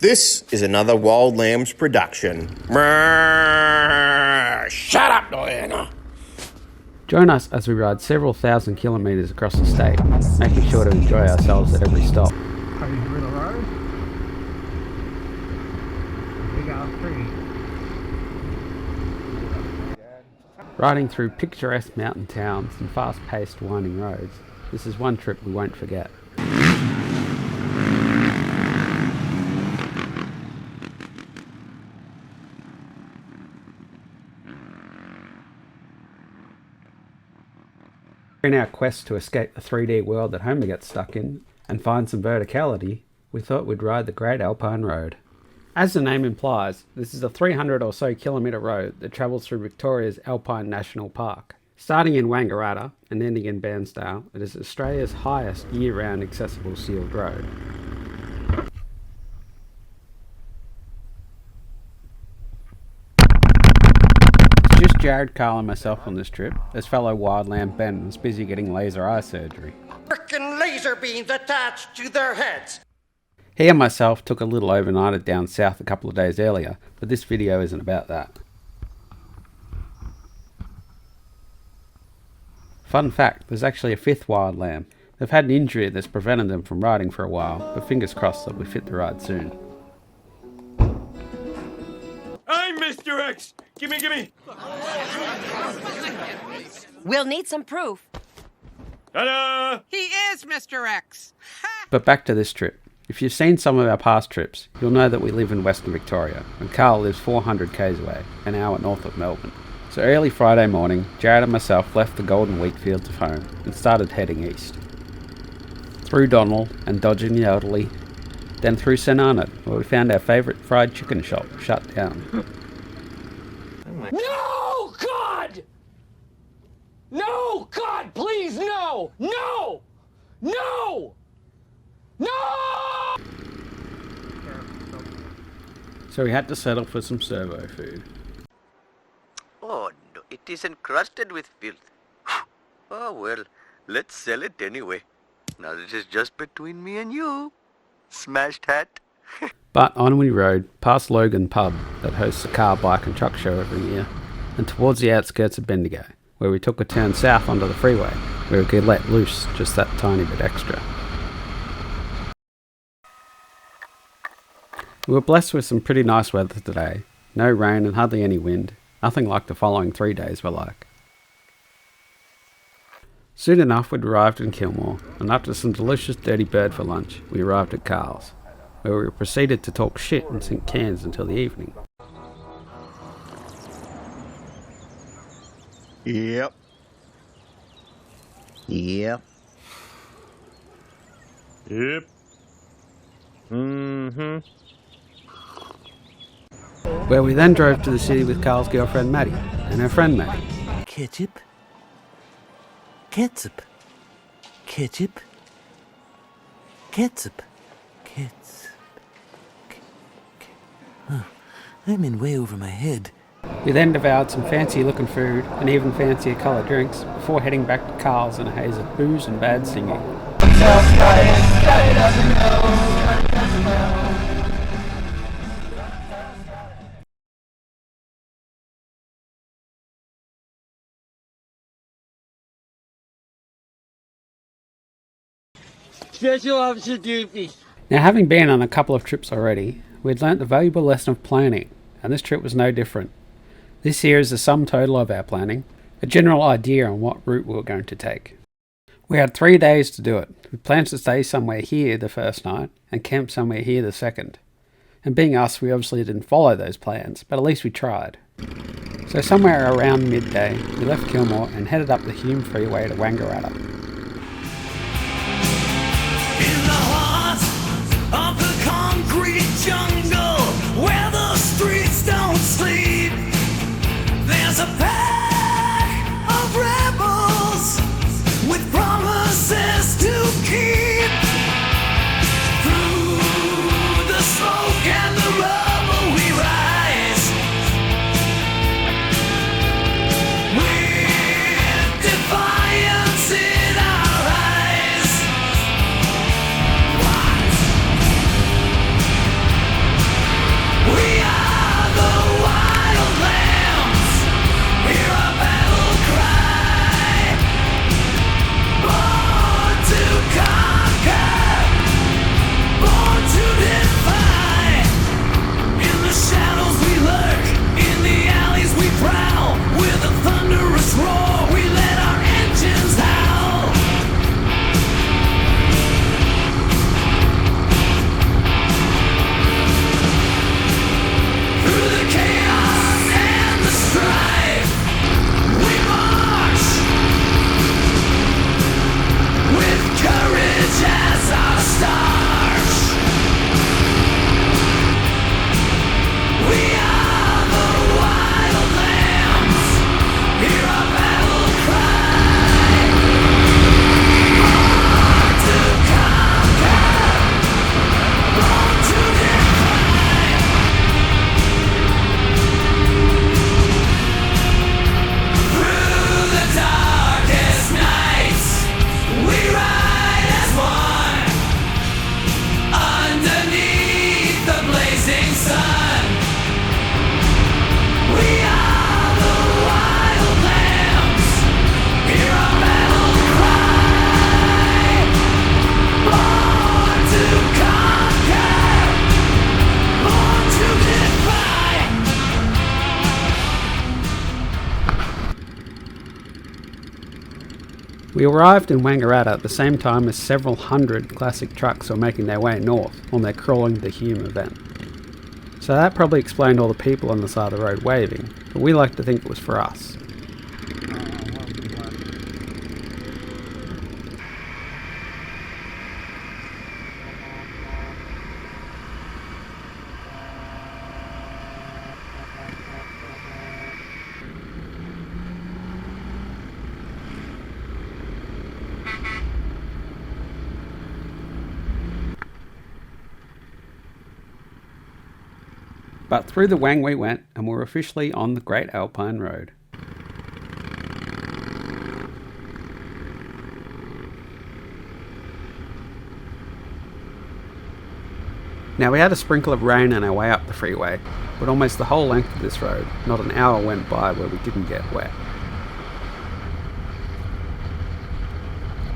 This is another Wild Lambs production. Shut up, Diana. Join us as we ride several thousand kilometres across the state, making sure to enjoy ourselves at every stop. Coming through the road. Big ass tree. Riding through picturesque mountain towns and fast-paced winding roads, this is one trip we won't forget. In our quest to escape the 3D world that Homer gets stuck in and find some verticality, we thought we'd ride the Great Alpine Road. As the name implies, this is a 300 or so kilometre road that travels through Victoria's Alpine National Park. Starting in Wangaratta and ending in Bairnsdale, it is Australia's highest year-round accessible sealed road. It's just Jarrod, Carl and myself on this trip, as fellow wild lamb Ben was busy getting laser eye surgery. Frickin' laser beams attached to their heads! He and myself took a little overnighter down south a couple of days earlier, but this video isn't about that. Fun fact, there's actually a fifth wild lamb. They've had an injury that's prevented them from riding for a while, but fingers crossed that we fit the ride soon. I'm Mr. X! Gimme! We'll need some proof. Ta-da! He is Mr. X. But back to this trip. If you've seen some of our past trips, you'll know that we live in Western Victoria, and Carl lives 400 k's away, an hour north of Melbourne. So early Friday morning, Jarrod and myself left the golden wheat fields of home and started heading east. Through Donald and dodging the elderly, then through St Arnaud, where we found our favourite fried chicken shop shut down. No, God! No, God, please, no! No! No! No! So we had to settle for some servo food. Oh no, it is encrusted with filth. Oh well, let's sell it anyway. Now this is just between me and you. Smashed hat. But on we rode, past Logan Pub, that hosts a car, bike and truck show every year, and towards the outskirts of Bendigo, where we took a turn south onto the freeway, where we could let loose just that tiny bit extra. We were blessed with some pretty nice weather today. No rain and hardly any wind. Nothing like the following 3 days were like. Soon enough we'd arrived in Kilmore, and after some delicious dirty bird for lunch, we arrived at Carl's, where we proceeded to talk shit and sink cans until the evening. Yep. Yep. Mm-hmm. Where we then drove to the city with Carl's girlfriend Maddie, and her friend Maddie. Ketchup? Ketchup? Ketchup? Ketchup? Ketchup? Huh. I'm in way over my head. We then devoured some fancy looking food and even fancier coloured drinks before heading back to Carl's in a haze of booze and bad singing. Special officer duty. Now, having been on a couple of trips already, we'd learnt the valuable lesson of planning, and this trip was no different. This here is the sum total of our planning, a general idea on what route we were going to take. We had 3 days to do it. We planned to stay somewhere here the first night and camp somewhere here the second. And being us, we obviously didn't follow those plans, but at least we tried. So somewhere around midday, we left Kilmore and headed up the Hume Freeway to Wangaratta. In the heart of the concrete jungle, where the streets don't sleep, there's a pack of rebels with promises to keep. Through the smoke and the rubble we rise, with defiance in We arrived in Wangaratta at the same time as several hundred classic trucks were making their way north on their Crawling the Hume event. So that probably explained all the people on the side of the road waving, but we like to think it was for us. But through the Wang we went, and we're officially on the Great Alpine Road. Now we had a sprinkle of rain on our way up the freeway, but almost the whole length of this road, not an hour went by where we didn't get wet.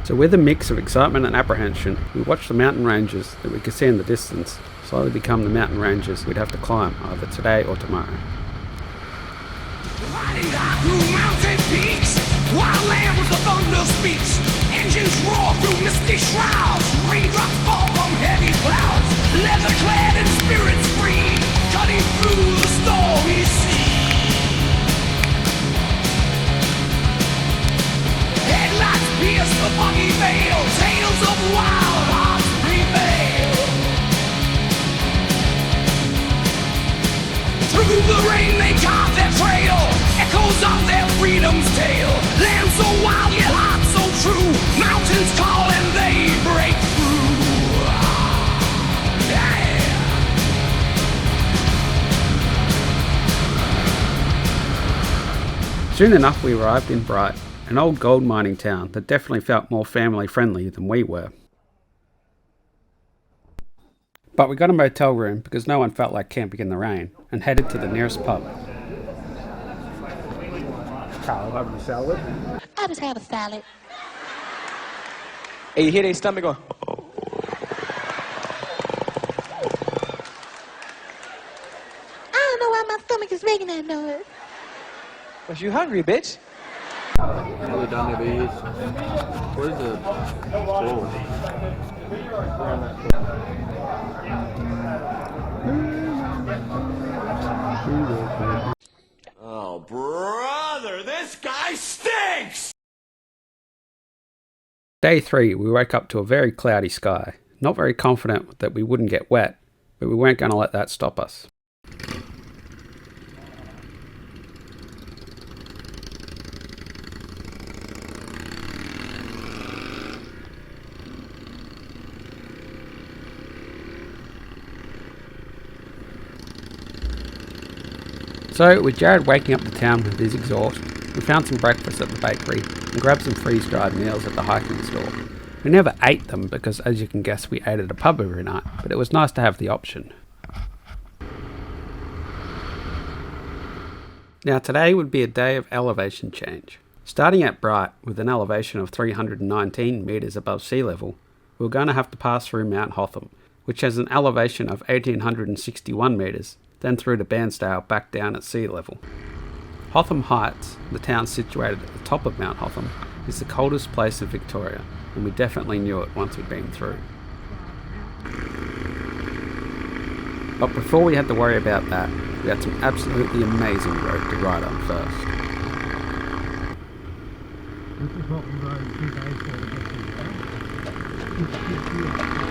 So with a mix of excitement and apprehension, we watched the mountain ranges that we could see in the distance slowly become the mountain ranges we'd have to climb either today or tomorrow. Riding high through mountain peaks, wild land with the thunder speaks. Engines roar through misty shrouds, raindrops fall from heavy clouds. Leather clad and spirits free, cutting through the stormy sea. Headlights pierce the foggy veil, tales of wild hearts prevail. Through the rain they carve their trail, echoes of their freedom's tale. Land so wild yet heart so true, mountains call and they break through. Yeah. Soon enough we arrived in Bright, an old gold mining town that definitely felt more family friendly than we were. But we got a motel room because no one felt like camping in the rain, and headed to the nearest pub. Carl, having a salad? I'll just have a salad. Hey, you hear their stomach going? I don't know why my stomach is making that noise. Was you hungry, bitch? Oh, brother, this guy stinks! Day 3, we woke up to a very cloudy sky. Not very confident that we wouldn't get wet, but we weren't going to let that stop us. So, with Jarrod waking up the town with his exhaust, we found some breakfast at the bakery and grabbed some freeze-dried meals at the hiking store. We never ate them because, as you can guess, we ate at a pub every night, but it was nice to have the option. Now today would be a day of elevation change. Starting at Bright, with an elevation of 319 metres above sea level, we were going to have to pass through Mount Hotham, which has an elevation of 1861 metres, then through to Bairnsdale back down at sea level. Hotham Heights, the town situated at the top of Mount Hotham, is the coldest place in Victoria, and we definitely knew it once we'd been through. But before we had to worry about that, we had some absolutely amazing road to ride on first. This is what we rode 2 days ago to get to.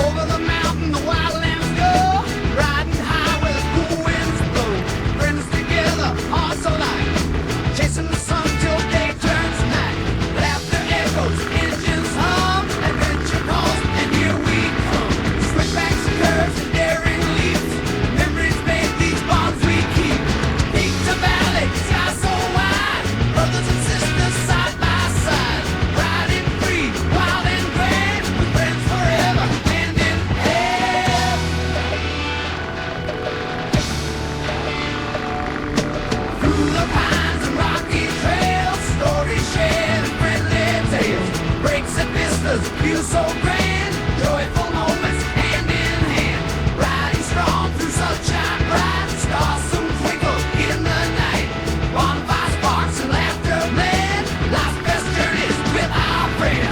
Over the mountain, the feels so grand. Joyful moments hand in hand. Riding strong through sunshine bright. Stars soon twinkle in the night. Bonfire sparks and laughter blend. Life's best journeys with our friends.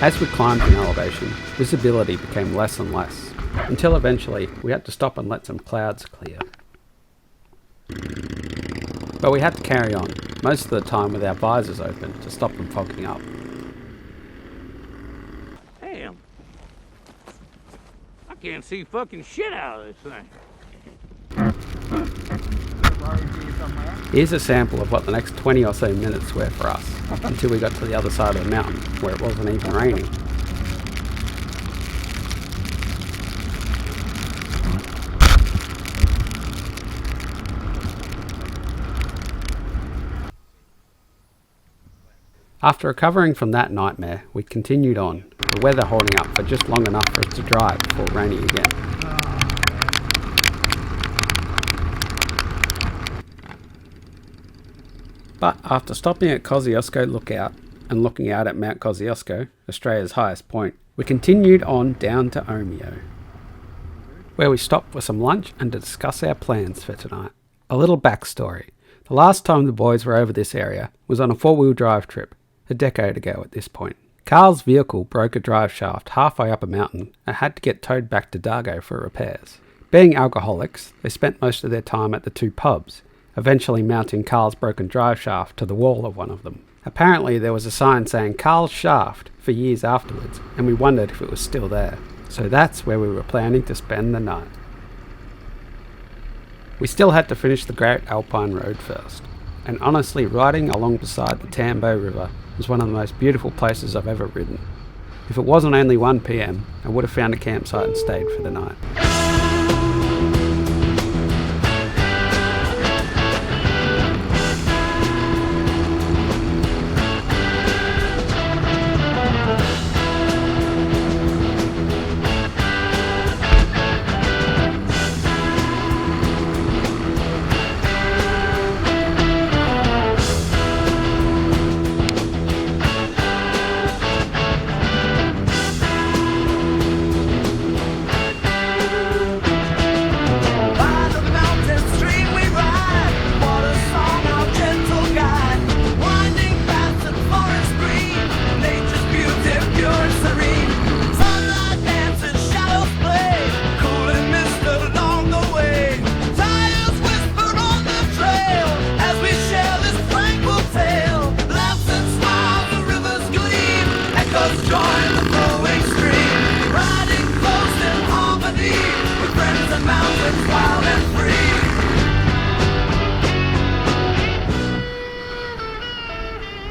As we climbed in elevation, visibility became less and less, until eventually we had to stop and let some clouds clear. But we had to carry on, most of the time with our visors open to stop them fogging up. Damn. I can't see fucking shit out of this thing. Here's a sample of what the next 20 or so minutes were for us, until we got to the other side of the mountain, where it wasn't even raining. After recovering from that nightmare, we continued on, the weather holding up for just long enough for us to drive before raining again. But after stopping at Kosciuszko Lookout and looking out at Mount Kosciuszko, Australia's highest point, we continued on down to Omeo, where we stopped for some lunch and to discuss our plans for tonight. A little backstory. The last time the boys were over this area was on a four-wheel drive trip, a decade ago at this point. Carl's vehicle broke a drive shaft halfway up a mountain and had to get towed back to Dargo for repairs. Being alcoholics, they spent most of their time at the two pubs, eventually mounting Carl's broken drive shaft to the wall of one of them. Apparently there was a sign saying Carl's Shaft for years afterwards, and we wondered if it was still there. So that's where we were planning to spend the night. We still had to finish the Great Alpine Road first, and honestly riding along beside the Tambo River was one of the most beautiful places I've ever ridden. If it wasn't only 1 PM, I would have found a campsite and stayed for the night.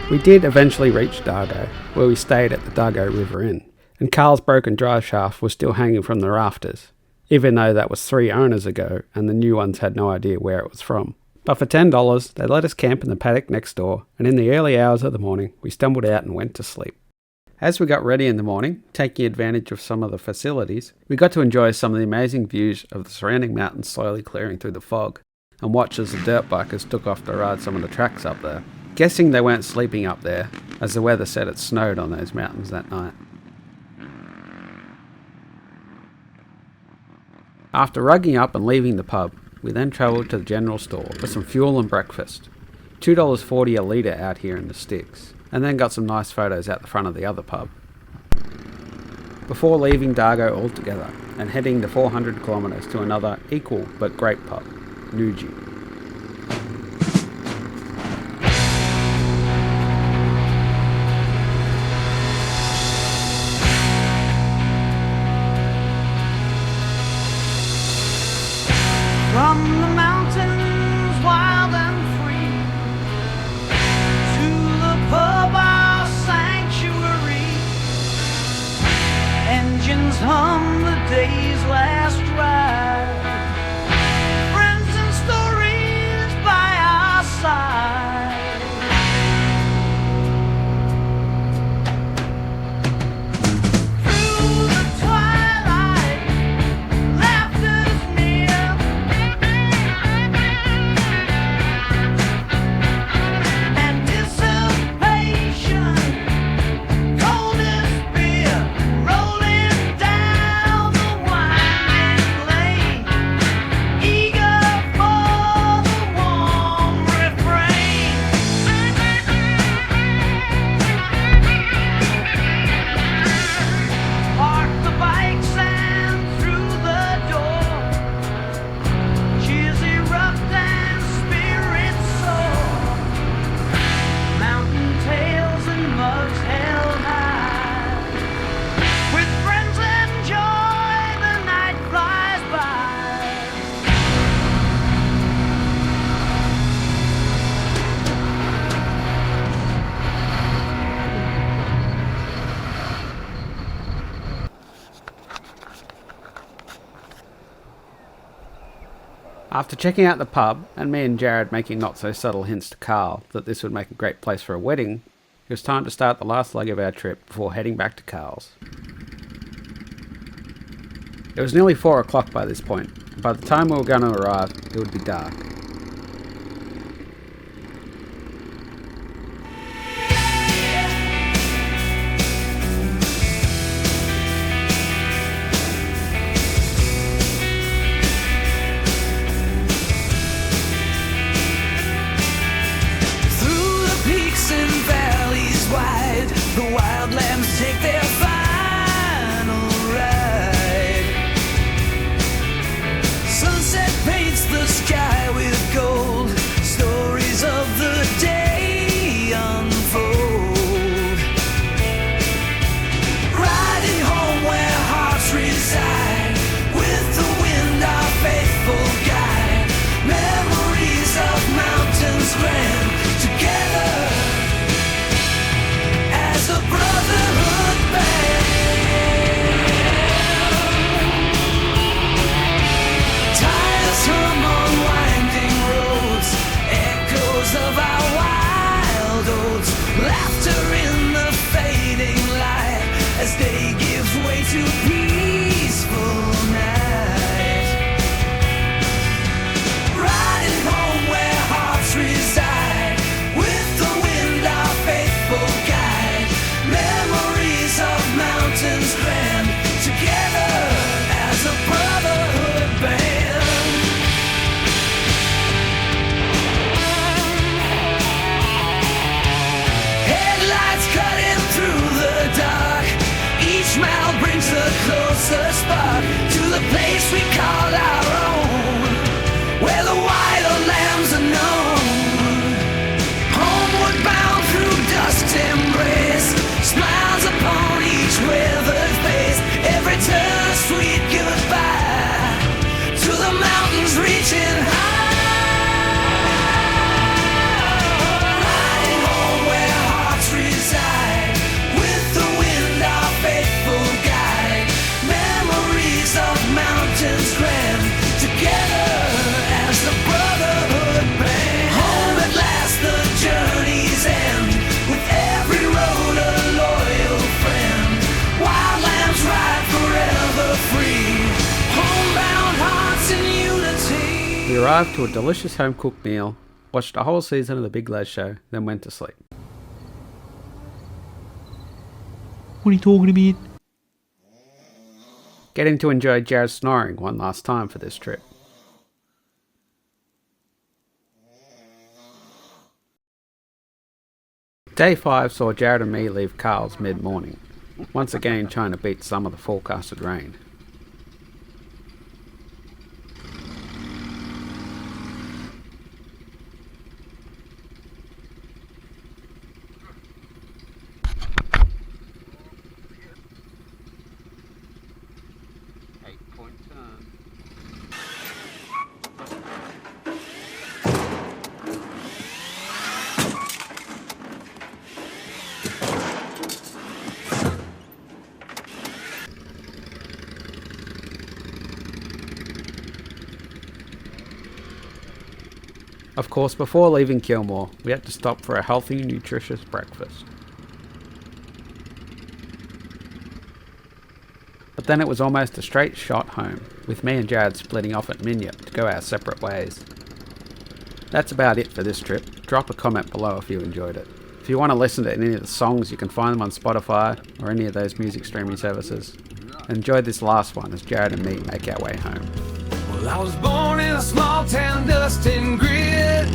We did eventually reach Dargo, where we stayed at the Dargo River Inn, and Carl's broken drive shaft was still hanging from the rafters, even though that was 3 owners ago and the new ones had no idea where it was from. But for $10, they let us camp in the paddock next door, and in the early hours of the morning, we stumbled out and went to sleep. As we got ready in the morning, taking advantage of some of the facilities, we got to enjoy some of the amazing views of the surrounding mountains slowly clearing through the fog, and watch as the dirt bikers took off to ride some of the tracks up there. Guessing they weren't sleeping up there, as the weather said it snowed on those mountains that night. After rugging up and leaving the pub, we then travelled to the general store for some fuel and breakfast. $2.40 a litre out here in the sticks, and then got some nice photos out the front of the other pub. Before leaving Dargo altogether and heading the 400 kilometres to another equal but great pub, Nuji. From the mountains wild and free to the pub, our sanctuary, After checking out the pub, and me and Jarrod making not so subtle hints to Carl that this would make a great place for a wedding, it was time to start the last leg of our trip before heading back to Carl's. It was nearly 4 o'clock by this point, and by the time we were going to arrive, it would be dark. The wild lambs take their final ride. Sunset paints the sky with gold. Stories of the day unfold. Riding home where hearts reside, with the wind our faithful guide. Memories of mountains grand, together as a brotherhood band. Tires hum on winding roads, echoes of our wild oats. Laughter in the fading light, as day gives way to peaceful night. Riding home where hearts reside, with the wind our faithful guide. Memories of mountains grand, together as a brotherhood band. Headlights cutting through the dark, each mile brings a closer spark to the place we call our own, where the wild lambs are known. Homeward bound through dust's embrace, smiles upon each weathered face. Every turn a sweet goodbye to the mountains reaching high. Riding home where hearts reside, with the wind our faithful guide. Memories of mountains grand, together as the brotherhood band. Home at last, the journey's end, with every road a loyal friend. Wild lambs ride forever free, homebound hearts in unity. We arrived to a delicious home-cooked meal, watched a whole season of The Big Les Show, then went to sleep. What are you talking about? Getting to enjoy Jarrod snoring one last time for this trip. Day 5 saw Jarrod and me leave Carl's mid-morning, once again trying to beat some of the forecasted rain. Of course, before leaving Kilmore, we had to stop for a healthy and nutritious breakfast. But then it was almost a straight shot home, with me and Jarrod splitting off at Minya to go our separate ways. That's about it for this trip. Drop a comment below if you enjoyed it. If you want to listen to any of the songs, you can find them on Spotify or any of those music streaming services. Enjoy this last one as Jarrod and me make our way home. Well, I was born in a small town, dust and grit,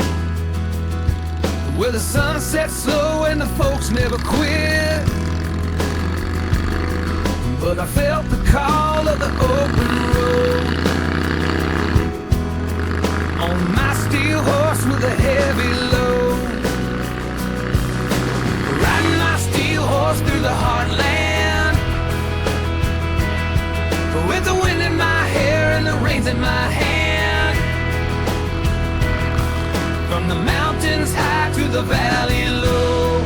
where the sun sets slow and the folks never quit. But I felt the call of the open road, on my steel horse with a heavy load, riding my steel horse through the heartland, with the wind in my hair and the reins in my hand. From the mountains high to the valley low,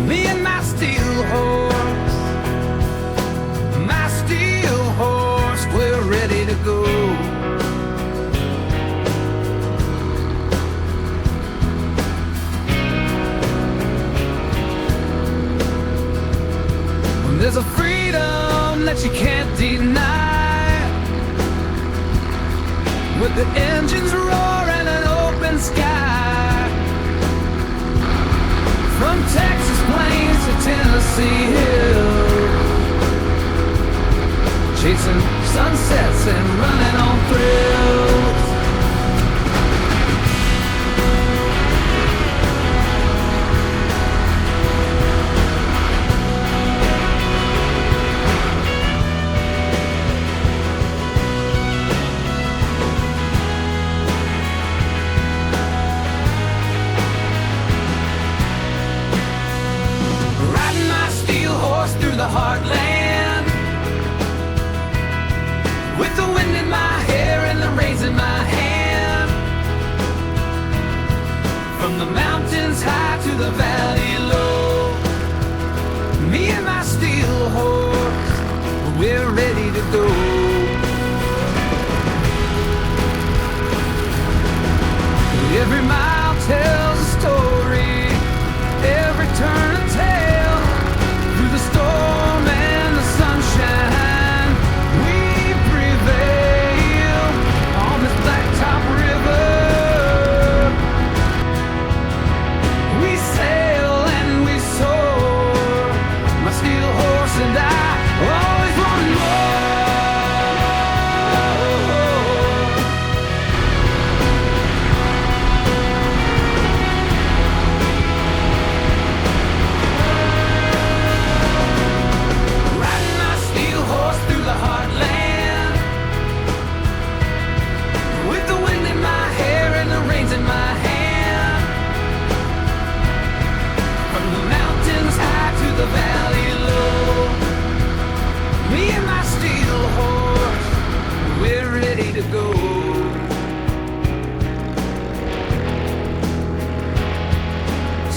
me and my steel horse, we're with the engines roar and an open sky. From Texas plains to Tennessee hills, chasing sunsets and running on thrills. Riding my steel horse through the heartland, with the wind in my hair and the reins in my hand. From the mountains high to the valley low, me and my steel horse, we're ready to go. Every mile tells a story, every turn a tale. Through the storm and the sunshine, we prevail on this blacktop river. We sail and we soar, my steel horse and I always want more. Riding my steel horse through the heartland, with the wind in my hair and the reins in my hand. From the mountains high to the valley low, me and my steel horse, we're ready to go.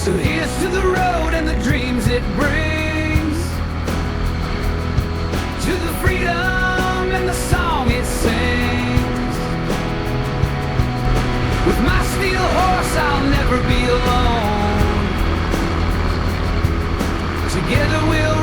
So here's to the road and the dreams it brings, to the freedom and the song it sings. With my steel horse I'll never be alone. Together we'll